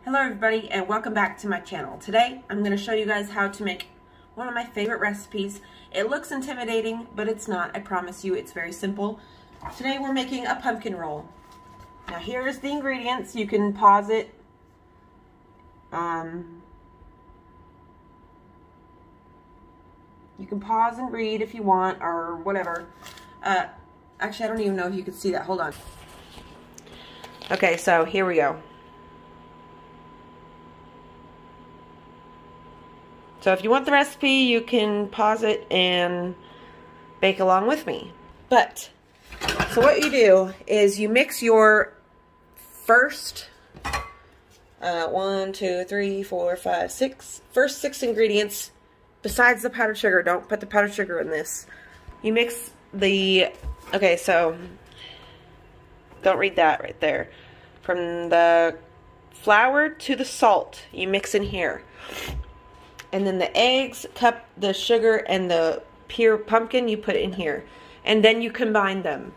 Hello everybody and welcome back to my channel. Today I'm going to show you guys how to make one of my favorite recipes. It looks intimidating, but it's not. I promise you it's very simple. Today we're making a pumpkin roll. Now here's the ingredients. You can pause it. You can pause and read if you want or whatever. Actually, I don't even know if you can see that. Hold on. Okay, so here we go. So if you want the recipe, you can pause it and bake along with me. But, so what you do is you mix your first, 1, 2, 3, 4, 5, 6, first 6 ingredients besides the powdered sugar. Don't put the powdered sugar in this. You mix the, okay, so don't read that right there. From the flour to the salt, you mix in here. And then the eggs, the sugar, and the pure pumpkin, you put in here. And then you combine them.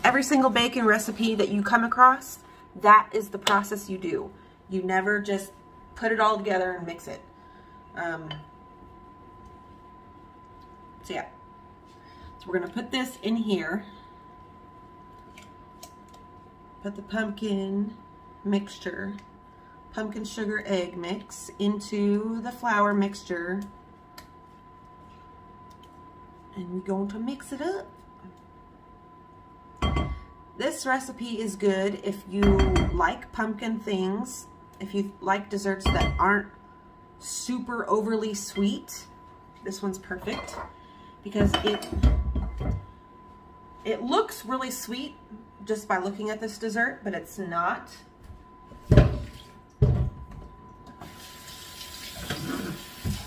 Every single baking recipe that you come across, that is the process you do. You never just put it all together and mix it. So yeah. So we're going to put this in here. Put the pumpkin mixture. Pumpkin sugar egg mix into the flour mixture, and we're going to mix it up. This recipe is good if you like pumpkin things, if you like desserts that aren't super overly sweet. This one's perfect because it looks really sweet just by looking at this dessert, but it's not.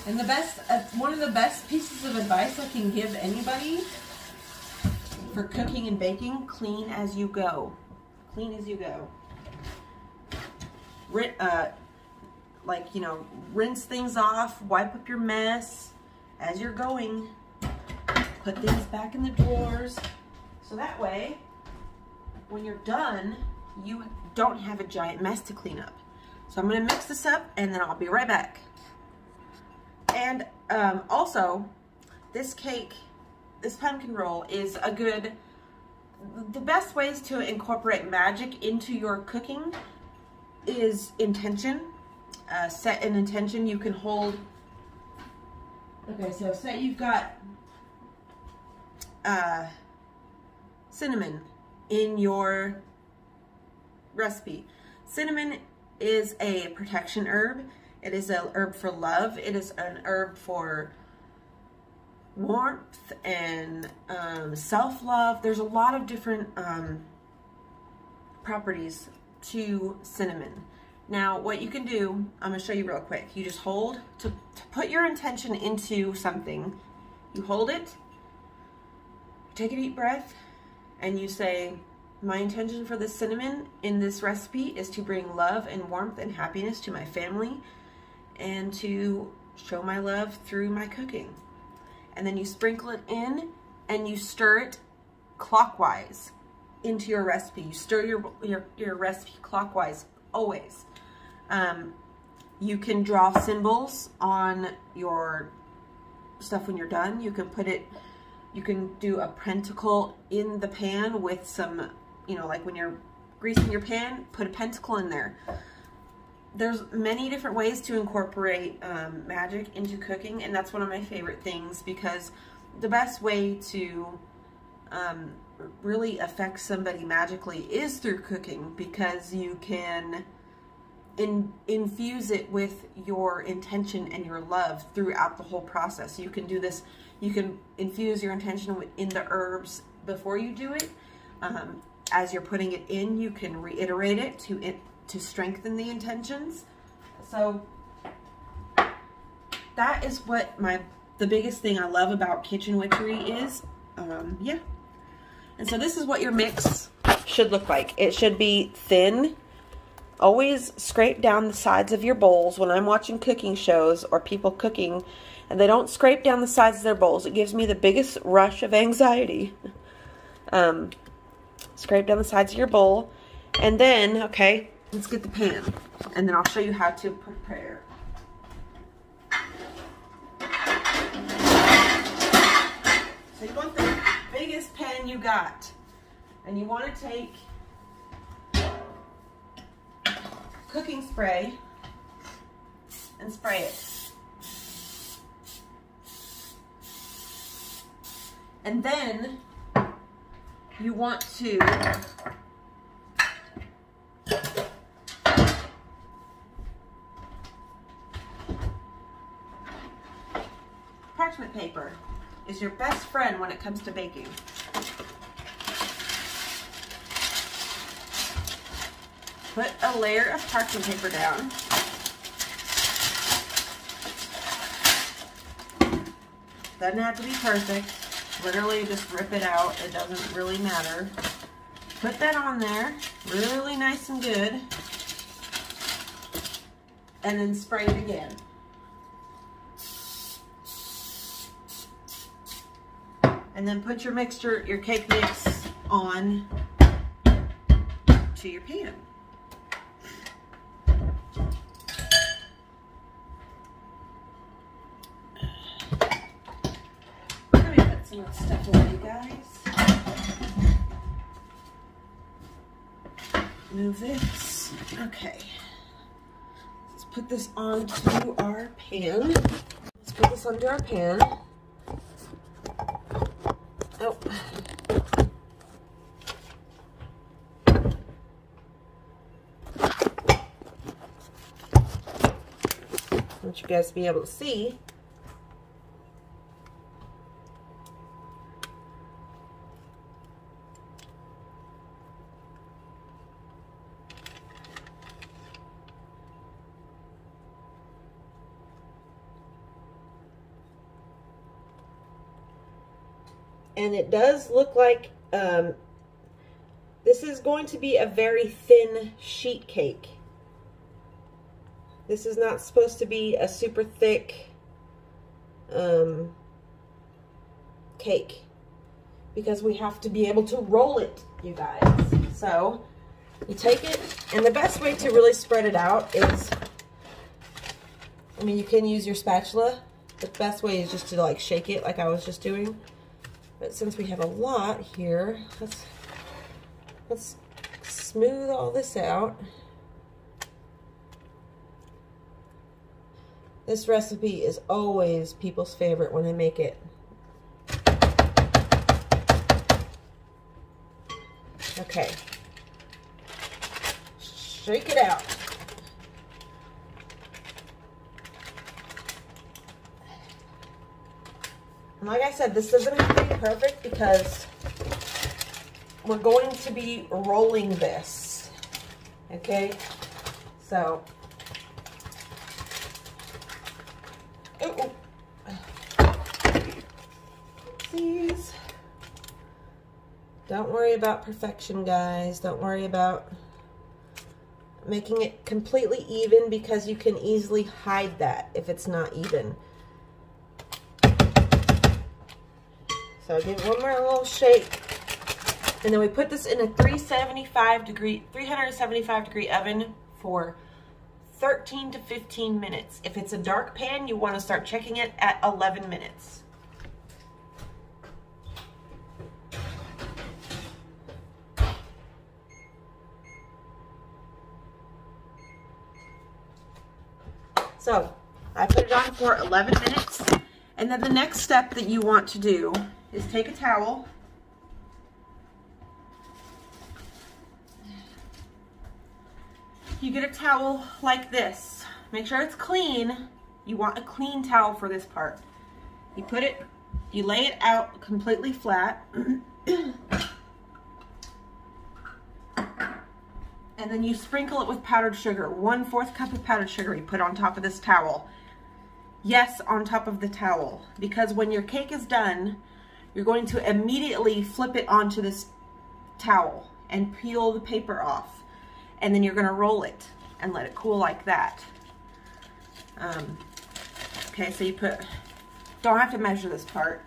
And the best, one of the best pieces of advice I can give anybody for cooking and baking, clean as you go. Clean as you go. Like, you know, rinse things off, wipe up your mess as you're going. Put things back in the drawers. So that way, when you're done, you don't have a giant mess to clean up. So I'm going to mix this up and then I'll be right back. And also, this cake, this pumpkin roll is a good, the best ways to incorporate magic into your cooking is intention. Set an intention. You can hold, okay, so say you've got cinnamon in your recipe. Cinnamon is a protection herb. It is an herb for love. It is an herb for warmth and self-love. There's a lot of different properties to cinnamon. Now, what you can do, I'm going to show you real quick. You just hold, to put your intention into something, you hold it, take a deep breath, and you say, my intention for this cinnamon in this recipe is to bring love and warmth and happiness to my family, and to show my love through my cooking. And then you sprinkle it in and you stir it clockwise into your recipe. You stir your recipe clockwise always. You can draw symbols on your stuff when you're done. You can put it, you can do a pentacle in the pan with some, you know, like when you're greasing your pan, put a pentacle in there. There's many different ways to incorporate magic into cooking, and that's one of my favorite things, because the best way to really affect somebody magically is through cooking, because you can infuse it with your intention and your love throughout the whole process. You can do this, you can infuse your intention in the herbs before you do it. As you're putting it in, you can reiterate it to strengthen the intentions. So that is what the biggest thing I love about Kitchen Witchery is. Yeah. And so this is what your mix should look like. It should be thin. Always scrape down the sides of your bowls. When I'm watching cooking shows or people cooking and they don't scrape down the sides of their bowls, it gives me the biggest rush of anxiety. Scrape down the sides of your bowl. And then, okay, let's get the pan, and then I'll show you how to prepare. So you want the biggest pan you got, and you want to take cooking spray and spray it. And then you want to parchment paper is your best friend when it comes to baking. Put a layer of parchment paper down. Doesn't have to be perfect. Literally just rip it out. It doesn't really matter. Put that on there, really nice and good. And then spray it again. And then put your mixture, your cake mix on to your pan. Let me put some of this stuff away, guys. Move this. Okay. Let's put this onto our pan. Let's put this onto our pan. Oh. I want you guys to be able to see. And it does look like this is going to be a very thin sheet cake. This is not supposed to be a super thick cake, because we have to be able to roll it, you guys. So you take it, and the best way to really spread it out is, I mean, you can use your spatula. The best way is just to like shake it like I was just doing. But since we have a lot here, let's smooth all this out. This recipe is always people's favorite when I make it. Okay. Shake it out. And like I said, this doesn't have to be perfect because we're going to be rolling this, okay? So, please, don't worry about perfection, guys. Don't worry about making it completely even, because you can easily hide that if it's not even. So give it one more little shake. And then we put this in a 375 degree oven for 13 to 15 minutes. If it's a dark pan, you want to start checking it at 11 minutes. So I put it on for 11 minutes. And then the next step that you want to do is take a towel. You get a towel like this. Make sure it's clean. You want a clean towel for this part. You put it, you lay it out completely flat. And then you sprinkle it with powdered sugar. 1/4 cup of powdered sugar you put on top of this towel. Yes, on top of the towel. Because when your cake is done, you're going to immediately flip it onto this towel and peel the paper off. And then you're going to roll it and let it cool like that. Okay, so you put, don't have to measure this part.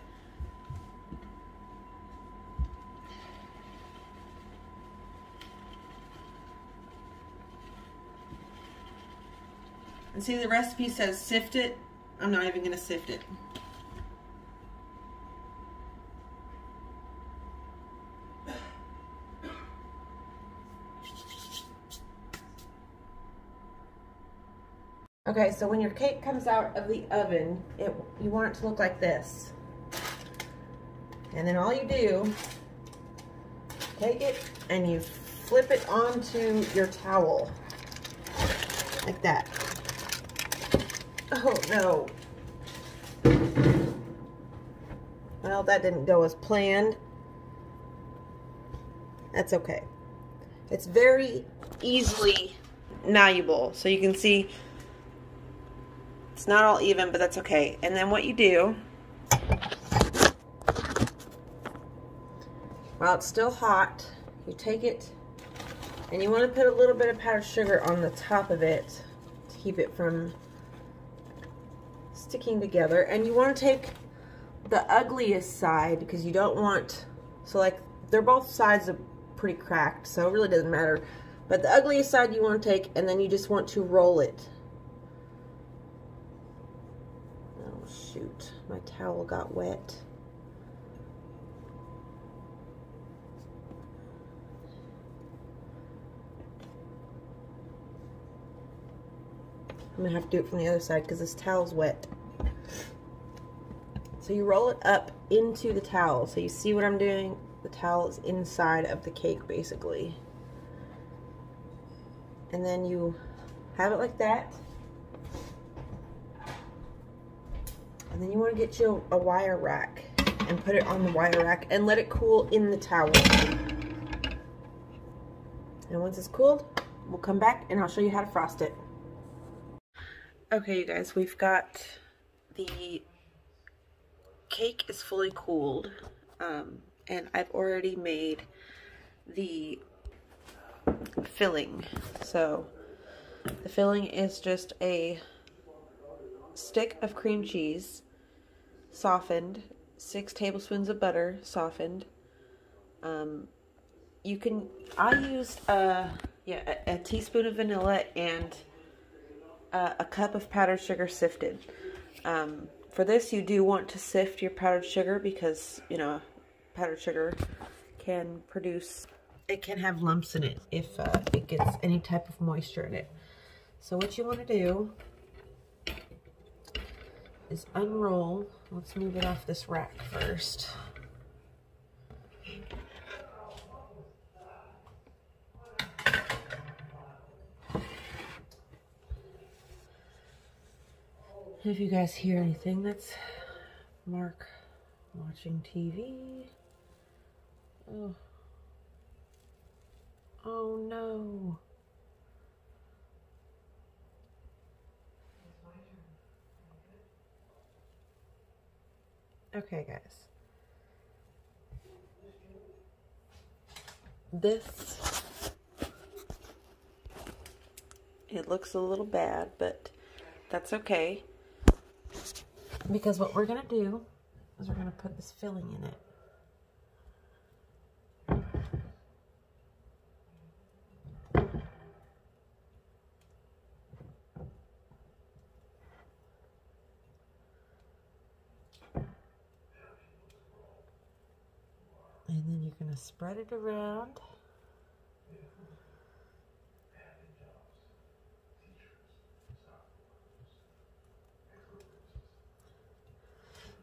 And see, the recipe says sift it. I'm not even going to sift it. Okay, so when your cake comes out of the oven, you want it to look like this. And then all you do, take it and you flip it onto your towel. Like that. Oh no. Well, that didn't go as planned. That's okay. It's very easily malleable. So you can see it's not all even, but that's okay. And then what you do, while it's still hot, you take it and you want to put a little bit of powdered sugar on the top of it to keep it from sticking together. And you want to take the ugliest side, because you don't want, so like they're both sides are pretty cracked, so it really doesn't matter. But the ugliest side you want to take, and then you just want to roll it. Oh shoot, my towel got wet. I'm gonna have to do it from the other side because this towel's wet. So you roll it up into the towel. So you see what I'm doing? The towel is inside of the cake basically. And then you have it like that. And then you want to get you a wire rack and put it on the wire rack and let it cool in the towel. And once it's cooled, we'll come back and I'll show you how to frost it. Okay, you guys, we've got the cake is fully cooled, and I've already made the filling. So the filling is just a stick of cream cheese, softened, 6 tablespoons of butter, softened. I used a teaspoon of vanilla and a cup of powdered sugar sifted. For this, you do want to sift your powdered sugar because, you know, powdered sugar can have lumps in it if it gets any type of moisture in it. So what you want to do is unroll. Let's move it off this rack first. If you guys hear anything, that's Mark watching TV. Oh. Oh no. Okay, guys. It looks a little bad, but that's okay. Because what we're going to do is we're going to put this filling in it. And then you're going to spread it around.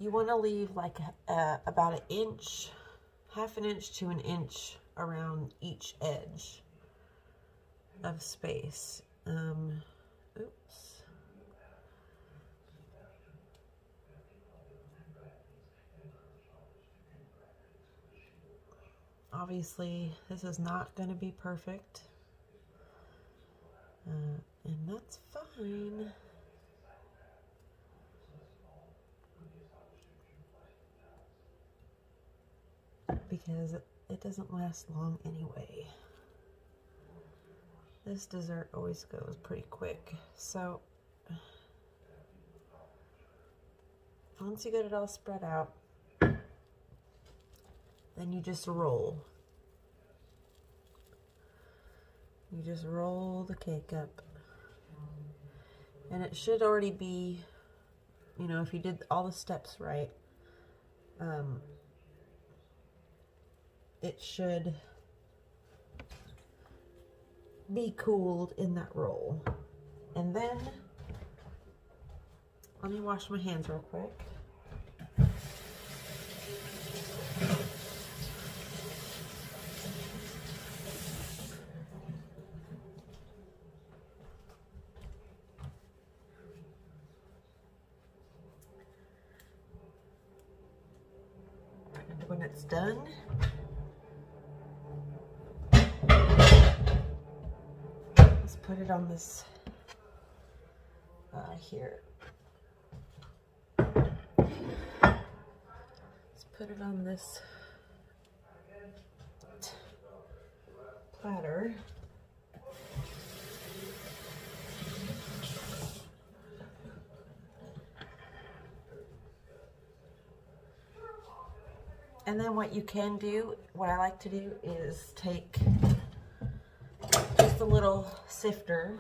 You want to leave like about an inch, half an inch to an inch around each edge of space. Oops. Obviously, this is not going to be perfect, and that's fine. Because it doesn't last long anyway. This dessert always goes pretty quick. So once you get it all spread out, then you just roll. You just roll the cake up. And it should already be, you know, if you did all the steps right, it should be cooled in that roll. And then, let me wash my hands real quick. And when it's done, let's put it on this here. Let's put it on this platter. And then what you can do, what I like to do is take just a little sifter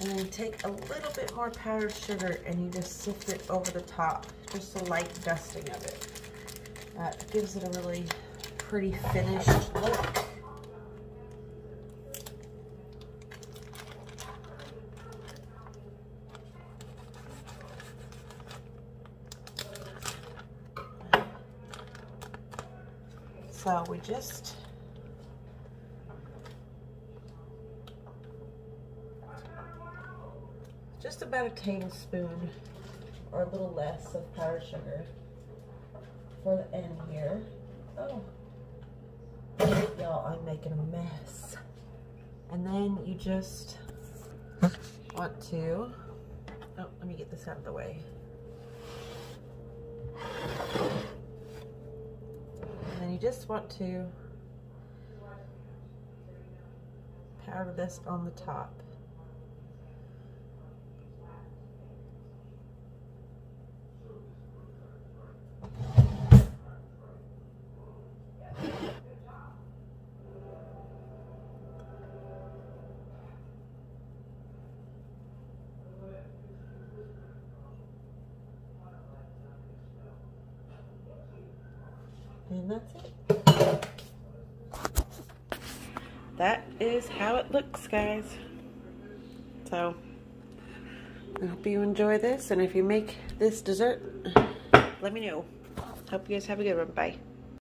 and then take a little bit more powdered sugar and you just sift it over the top, just a light dusting of it. That gives it a really pretty finished look. So we just about a tablespoon or a little less of powdered sugar for the end here. Oh, y'all, I'm making a mess. And then you just want to, oh, let me get this out of the way. And then you just want to powder this on the top. And that's it. That is how it looks, guys. So, I hope you enjoy this, and if you make this dessert, let me know. Hope you guys have a good one. Bye.